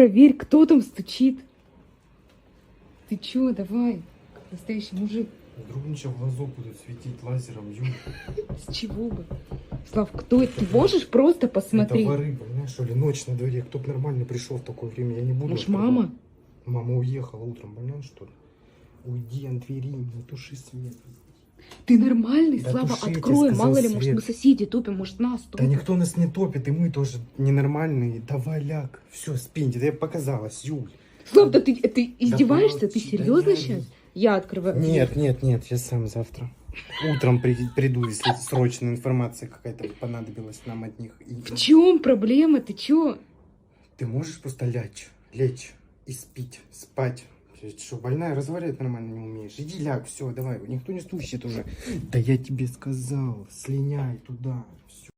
проверь, кто там стучит. Ты чё, давай, как настоящий мужик. Вдруг мне сейчас в глазок будут светить лазером, Юль. С чего бы? Слав, кто это? Ты можешь просто посмотреть? Это воры, понимаешь, что ли? Ночь на дворе. Кто бы нормально пришел в такое время, я не буду. Может, открывать. мама? Мама уехала утром, понимаешь, что ли? Уйди от двери, не туши свет. Ты нормальный, Да Слава, туши, я тебе открой, сказал, мало ли, может, свет. мы соседи топим, может, нас Да топим. никто нас не топит, и мы тоже ненормальные. Давай ляг. Все, спи, тебе показалось, Юль. Слав, да ты издеваешься? Ты помолчи, да серьезно я- сейчас? Я открываю. Нет, я сам завтра. Утром приду, если срочная информация какая-то понадобилась нам от них. И В чем проблема? Ты чё? ты можешь просто лечь и спать. Ты что, больная, разговаривать нормально не умеешь? Иди ляг, все, давай, никто не стучит уже. Да я тебе сказал, слиняй туда, все.